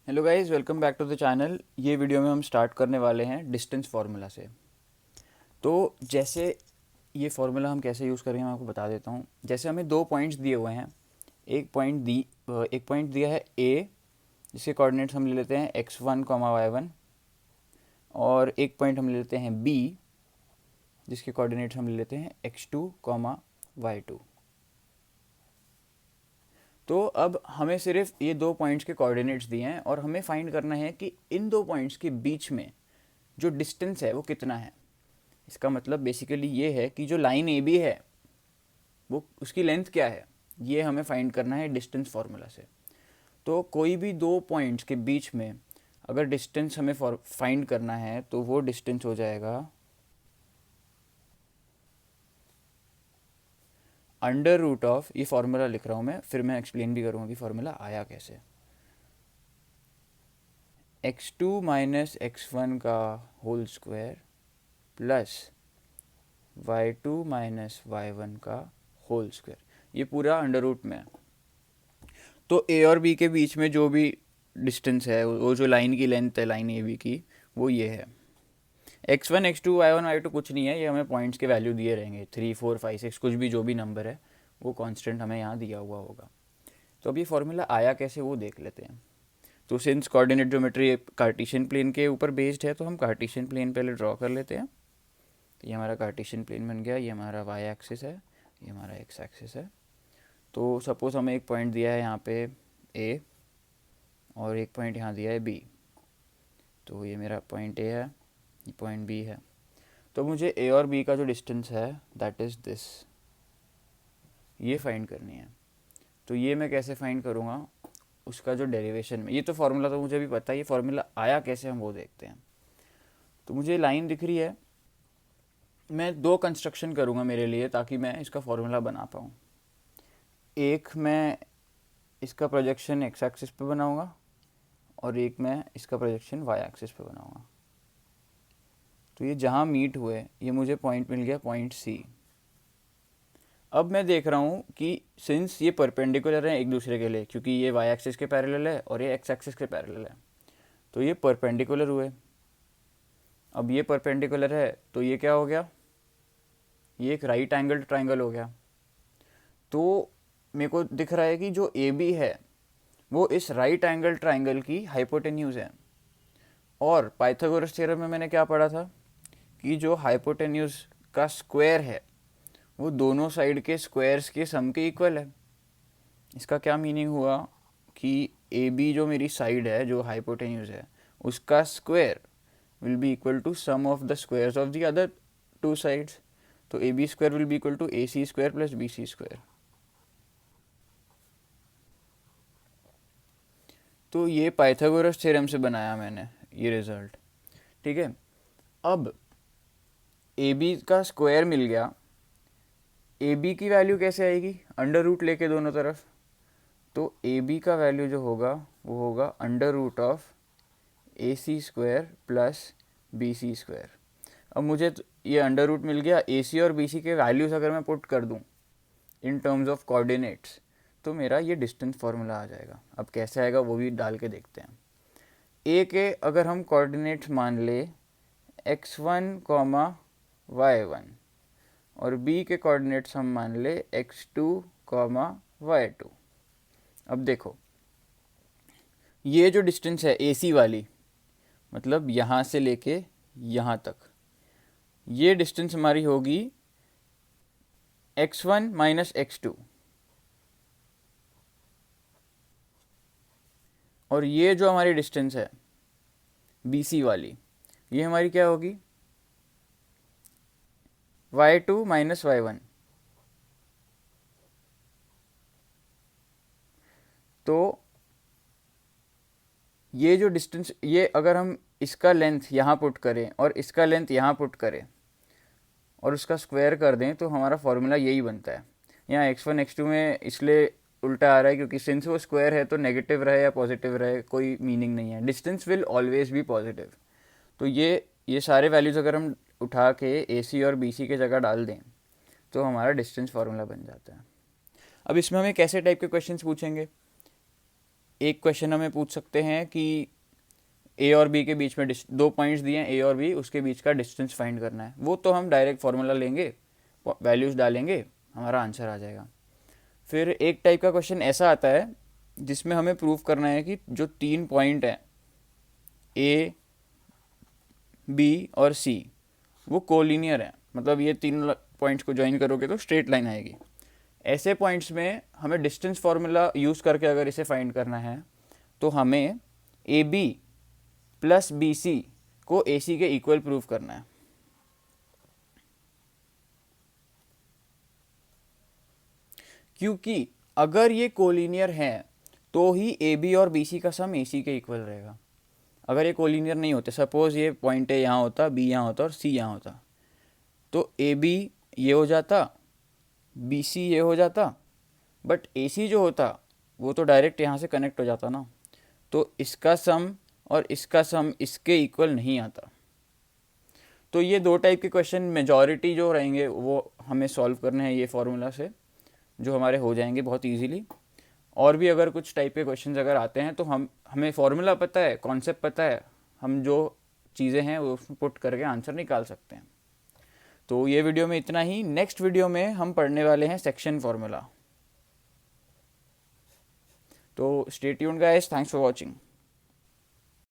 Hello guys, welcome back to the channel. ये video में हम स्टार्ट करने वाले हैं डिस्टेंस फार्मूला से। तो जैसे ये फार्मूला हम कैसे यूज़ करेंगे मैं आपको बता देता हूँ। जैसे हमें दो पॉइंट्स दिए हुए हैं। एक पॉइंट दिया है ए, जिसके कोऑर्डिनेट्स हम ले लेते हैं x1 कॉमा y1, और एक पॉइंट हम ले लेते हैं बी, जिसके कोऑर्डिनेट्स हम ले लेते हैं x2 कॉमा y2। तो अब हमें सिर्फ ये दो पॉइंट्स के कोऑर्डिनेट्स दिए हैं और हमें फाइंड करना है कि इन दो पॉइंट्स के बीच में जो डिस्टेंस है वो कितना है। इसका मतलब बेसिकली ये है कि जो लाइन ए बी है वो उसकी लेंथ क्या है, ये हमें फाइंड करना है डिस्टेंस फार्मूला से। तो कोई भी दो पॉइंट्स के बीच में अगर डिस्टेंस हमें फाइंड करना है तो वो डिस्टेंस हो जाएगा अंडर रूट ऑफ, ये फार्मूला लिख रहा हूँ मैं, फिर मैं एक्सप्लेन भी करूँगा कि फार्मूला आया कैसे। x2 माइनस x1 का whole square plus y2 minus y1 का होल स्क्वायर, ये पूरा अंडर रूट में है। तो ए और बी के बीच में जो भी डिस्टेंस है, वो जो लाइन की लेंथ है लाइन ए बी की, वो ये है। x1 x2 y1 y2 कुछ नहीं है, ये हमें पॉइंट्स के वैल्यू दिए रहेंगे, 3 4 5 6 कुछ भी, जो भी नंबर है वो कांस्टेंट हमें यहाँ दिया हुआ होगा। तो अब ये फार्मूला आया कैसे वो देख लेते हैं। तो since coordinate geometry Cartesian plane के ऊपर बेस्ड है, तो हम कार्टेशियन प्लेन पहले ड्रॉ कर लेते हैं। तो ये हमारा कार्टेशियन प्लेन बन गया, ये हमारा वाई एक्सिस है, ये हमारा एक्स एक्सिस है। तो सपोज़ हमें एक पॉइंट दिया है यहाँ पे ए, और एक पॉइंट यहाँ दिया है बी। तो ये मेरा पॉइंट ए है, ये पॉइंट बी है। तो मुझे ए और बी का जो डिस्टेंस है दैट इज़ दिस, ये फाइंड करनी है। तो ये मैं कैसे फाइंड करूँगा, उसका जो डेरिवेशन में, ये तो फार्मूला तो मुझे भी पता है, ये फार्मूला आया कैसे हम वो देखते हैं। तो मुझे लाइन दिख रही है, मैं दो कंस्ट्रक्शन करूँगा मेरे लिए ताकि मैं इसका फार्मूला बना पाऊँ। एक मैं इसका प्रोजेक्शन एक्स एक्सिस पे बनाऊँगा और एक मैं इसका प्रोजेक्शन वाई एक्सिस पे बनाऊँगा। तो ये जहाँ मीट हुए, ये मुझे पॉइंट मिल गया, पॉइंट सी। अब मैं देख रहा हूँ कि सिंस ये परपेंडिकुलर हैं एक दूसरे के लिए, क्योंकि ये वाई एक्सिस के पैरेलल है और ये एक्स एक्सिस के पैरेलल है, तो ये परपेंडिकुलर हुए। अब ये परपेंडिकुलर है तो ये क्या हो गया, ये एक राइट एंगल ट्राइंगल हो गया। तो मेरे को दिख रहा है कि जो ए बी है वो इस राइट एंगल ट्राइंगल की हाइपोटेन्यूज है। और पाइथागोरस थ्योरम में मैंने क्या पढ़ा था कि जो हाइपोटेन्यूज का स्क्वायर है वो दोनों साइड के स्क्वायर्स के सम के इक्वल है। इसका क्या मीनिंग हुआ कि ए बी जो मेरी साइड है, जो हाइपोटेन्यूज है, उसका square will be equal to sum of the squares of the other two sides. तो A B square will be equal to A C square plus B C square. तो ये Pythagoras theorem से बनाया मैंने ये result, ठीक है। अब ए बी का स्क्वायर मिल गया, ए बी की वैल्यू कैसे आएगी, अंडर रूट लेके दोनों तरफ। तो ए बी का वैल्यू जो होगा वो होगा under root of A C square plus B C square. अब मुझे ये अंडर रूट मिल गया, ए सी और बी सी के वैल्यूज़ अगर मैं पुट कर दूँ इन टर्म्स ऑफ कोऑर्डिनेट्स, तो मेरा ये डिस्टेंस फार्मूला आ जाएगा। अब कैसे आएगा वो भी डाल के देखते हैं। ए के अगर हम कोऑर्डिनेट्स मान ले x1 कॉमा y1, और बी के कोऑर्डिनेट्स हम मान ले x2 कॉमा y2। अब देखो, ये जो डिस्टेंस है ए सी वाली, मतलब यहाँ से लेके यहाँ तक, ये डिस्टेंस हमारी होगी x1 माइनस x2। और ये जो हमारी डिस्टेंस है बी सी वाली, ये हमारी क्या होगी, y2 माइनस y1। तो ये जो डिस्टेंस, ये अगर हम इसका लेंथ यहाँ पुट करें और इसका लेंथ यहाँ पुट करें और उसका स्क्वायर कर दें, तो हमारा फॉर्मूला यही बनता है। यहाँ x1 x2 में इसलिए उल्टा आ रहा है क्योंकि सिंस वो स्क्वायर है तो नेगेटिव रहे या पॉजिटिव रहे कोई मीनिंग नहीं है, distance will always be positive. तो ये सारे वैल्यूज़ अगर हम उठा के ए सी और बी सी के जगह डाल दें तो हमारा डिस्टेंस फार्मूला बन जाता है। अब इसमें हमें कैसे टाइप के क्वेश्चंस पूछेंगे, एक क्वेश्चन हमें पूछ सकते हैं कि ए और बी के बीच में दो पॉइंट्स दिए हैं ए और बी, उसके बीच का डिस्टेंस फाइंड करना है। वो तो हम डायरेक्ट फार्मूला लेंगे, वैल्यूज़ डालेंगे, हमारा आंसर आ जाएगा। फिर एक टाइप का क्वेश्चन ऐसा आता है जिसमें हमें प्रूव करना है कि जो 3 पॉइंट हैं ए, बी और सी, वो कोलिनियर है, मतलब ये 3 पॉइंट्स को ज्वाइन करोगे तो स्ट्रेट लाइन आएगी। ऐसे पॉइंट्स में हमें डिस्टेंस फार्मूला यूज़ करके अगर इसे फाइंड करना है तो हमें A B plus B C को ए सी के इक्वल प्रूव करना है। क्योंकि अगर ये कोलिनियर है तो ही ए बी और बी सी का सम ए सी के इक्वल रहेगा। अगर ये कोलिनियर नहीं होते, सपोज ये पॉइंट ए यहाँ होता, बी यहाँ होता और सी यहाँ होता, तो ए बी ये हो जाता, बी सी ये हो जाता, बट ए सी जो होता वो तो डायरेक्ट यहाँ से कनेक्ट हो जाता ना, तो इसका सम और इसका सम इसके इक्वल नहीं आता। तो ये 2 टाइप के क्वेश्चन मेजॉरिटी जो रहेंगे वो हमें सॉल्व करने हैं ये फार्मूला से, जो हमारे हो जाएंगे बहुत इजीली। और भी अगर कुछ टाइप के क्वेश्चंस अगर आते हैं तो हमें फार्मूला पता है, कॉन्सेप्ट पता है, हम जो चीज़ें हैं वो उसमें पुट करके आंसर निकाल सकते हैं। तो ये वीडियो में इतना ही। नेक्स्ट वीडियो में हम पढ़ने वाले हैं सेक्शन फार्मूला। तो stay tuned guys, thanks for watching.